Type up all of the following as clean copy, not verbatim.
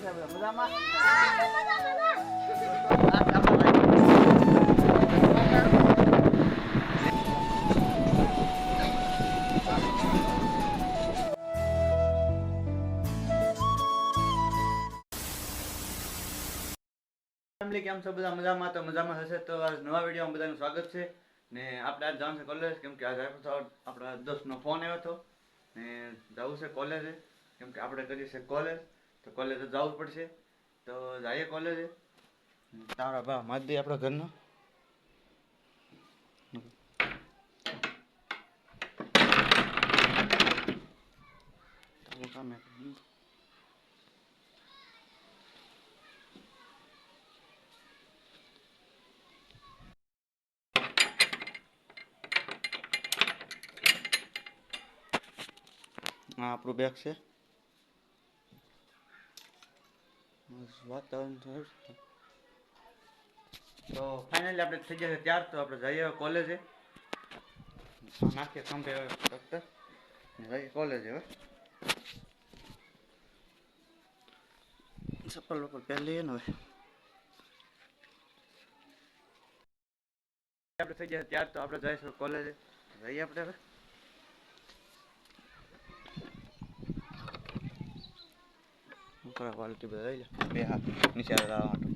છે બધા મજામાં? ફેમિલી કેમ છો બધા મજામાં? તો મજામાં હશે તો આજ નવા વિડીયોમાં બધાનું સ્વાગત છે. ને આપણે આજ જવાનું છે કોલેજ, કેમ કે આજે આપણા દોસ્તનો ફોન આવ્યો હતો ને જવું છે કોલેજે, કેમ કે આપણે કરીએ છીએ કોલેજ, તો કોલેજે જવું જ પડશે. તો જઈએ કોલેજે. તારા બા મારી દે આપણા ઘરનો કામે. હા આપણું બેગ છે. વાતાવરણ તો ફાઇનલી આપણે થઈ જશે ત્યાર, તો આપણે જઈએ કોલેજે. નાખીએ ખંભે ડૉક્ટર જઈએ કોલેજે. હવે ચપ્પલ વપ્પલ પહેરી લઈએ ને. હવે આપણે થઈ જશે ત્યાર, તો આપણે જઈશું કોલેજે. જઈએ આપણે હવે. ક્વોલિટી બધા લઈ લે બે હાથ નીચે લાવવા માટે.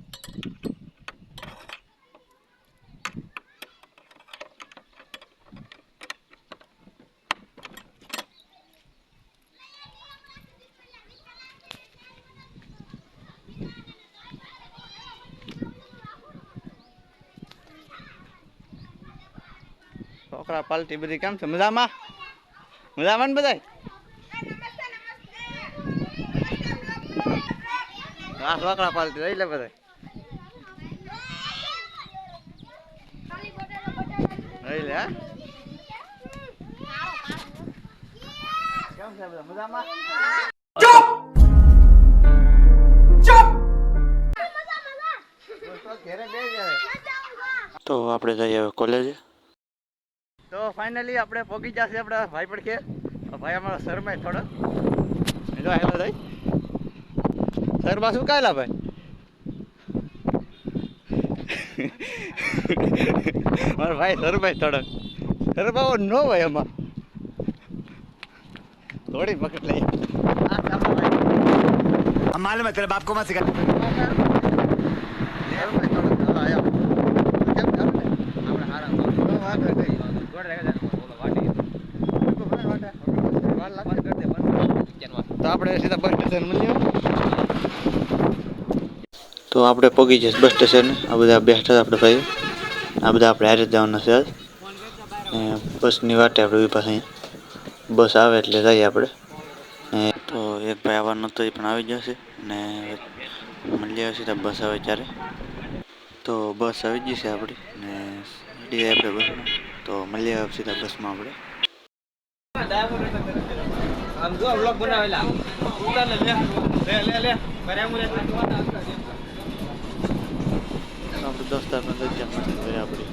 છોકરા પાલટી બધી કેમ છે? મજામાં? મજામાં ને બધાય? હા છોકરા પાલટી લઈ લે બધાય. લઈ લે. હા કેમ છે બધા મજામાં? તો આપણે જઈએ હવે કોલેજે. તો ફાઇનલી આપણે પહોંચી જશે આપણા ભાઈ પડખે. ભાઈ અમારો શરમાય થોડો. જો હેલો ભાઈ શરમા શું કાયલા ભાઈ? મારો ભાઈ શરમાય થોડો. શરમાવો ન હોય એમાં. થોડી પકડ લઈ. हम मालूम है तेरे बाप को मत सिखा। તો આપણે સીધા બસ સ્ટેશન મળીએ. તો આપણે પહોંચી જઈશું બસ સ્ટેશન. આ બધા બેઠા આપણે ભાઈ, આ બધા આપણે હારે જવાના છે આજ. બસની વાટે આપણે ઉભા છીએ. બસ આવે એટલે જઈએ આપણે. તો એક ભાઈ આવવાનો હતો, એ પણ આવી જશે ને મળીએ સીધા બસ આવે ત્યારે. તો બસ આવી ગઈ છે આપણી ને જઈએ આપણે બસમાં. તો મળીએ સીધા બસમાં આપણે. આમ જો વ્લોગ બનાવેલા ઉતાર લે લે લે આપણે દોસ્તાર પણ લઈ જાય મસ્ત આપણે.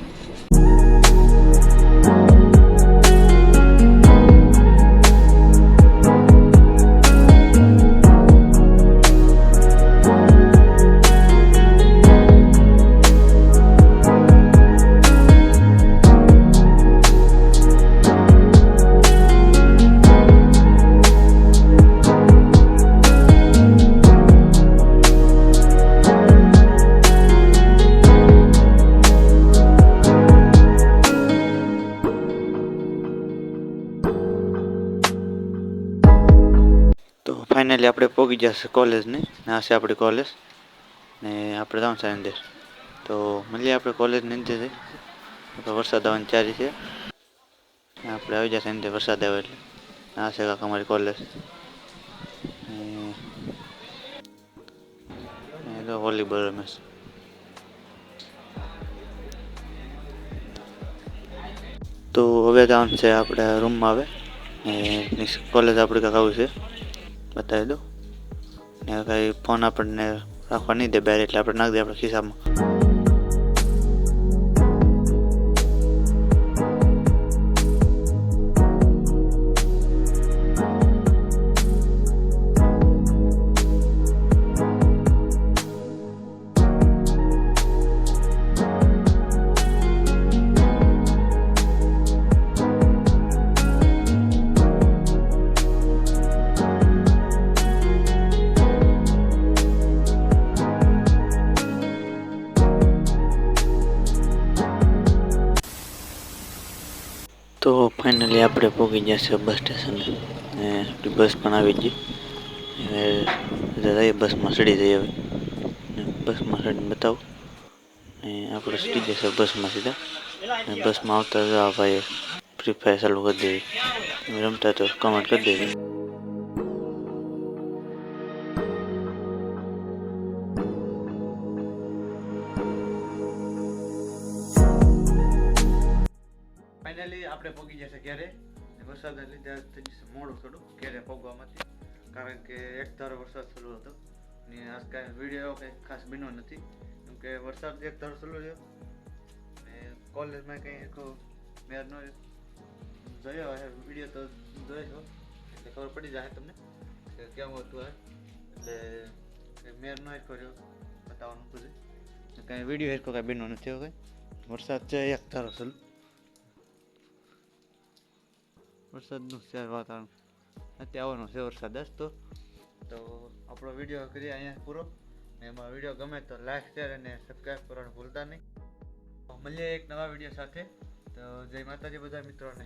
ફાઇનલી આપણે પહોંચી જશે કોલેજને. આ છે આપણી કોલેજ ને આપણે જવાનું છે અંદર. તો મળીએ આપણે કોલેજની અંદર જઈ. તો વરસાદ આવવાની ચારી છે. આપણે આવી જશે અંદર વરસાદ આવે એટલે. આ છે કાંક અમારી કોલેજ. તો વોલીબોલ રમે છે. તો હવે જવાનું છે આપણે રૂમમાં. આવે કોલેજ આપણે કાંક આવું છે બતાવી દો ને. કંઈ ફોન આપણને રાખવા નહીં દે બહાર, એટલે આપણે નાખી દઈએ આપણા ખિસ્સામાં. ફાઇનલી આપણે પહોંચી ગયા છે બસ સ્ટેશને ને આપણી બસ પણ આવી ગઈ. હવે જઈએ બસમાં ચડી જઈએ હવે ને બસમાં ચડીને બતાવું ને આપણે ચડી જશે બસમાં સીધા ને બસમાં આવતા જ આ ભાઈ ફ્રી ફાયર ચાલુ કરી દેવી રમતા તો કમેન્ટ કરી દેવી. ફાઇનલી આપણે પહોંચી જશે ક્યારે વરસાદના લીધે થઈ જશે મોડું થોડું ક્યારે પહોંચવામાંથી કારણ કે એક ધારો વરસાદ ચાલુ હતો ને આજ કાંઈ વિડીયો કંઈ ખાસ બન્યો નથી કેમ કે વરસાદ એક ધારો ચાલુ રહ્યો ને કોલેજમાં કંઈ મેર ન જોયો હે વિડીયો તો જોયો એટલે ખબર પડી જાય તમને કે કેવું હતું હે એટલે મેર ન કર્યો બતાવવાનું બધું કાંઈ વિડીયો હેરકો કાંઈ બન્યો નથી હવે વરસાદ છે એક ધારો ચાલુ વરસાદનું છે વાતાવરણ અત્યારે આવવાનો છે વરસાદ જ તો આપણો વિડીયો કરીએ અહીંયા પૂરો ને એમાં વિડીયો ગમે તો લાઈક શેર અને સબસ્ક્રાઈબ કરવાનું ભૂલતા નહીં. મળીએ એક નવા વિડીયો સાથે. તો જય માતાજી બધા મિત્રોને.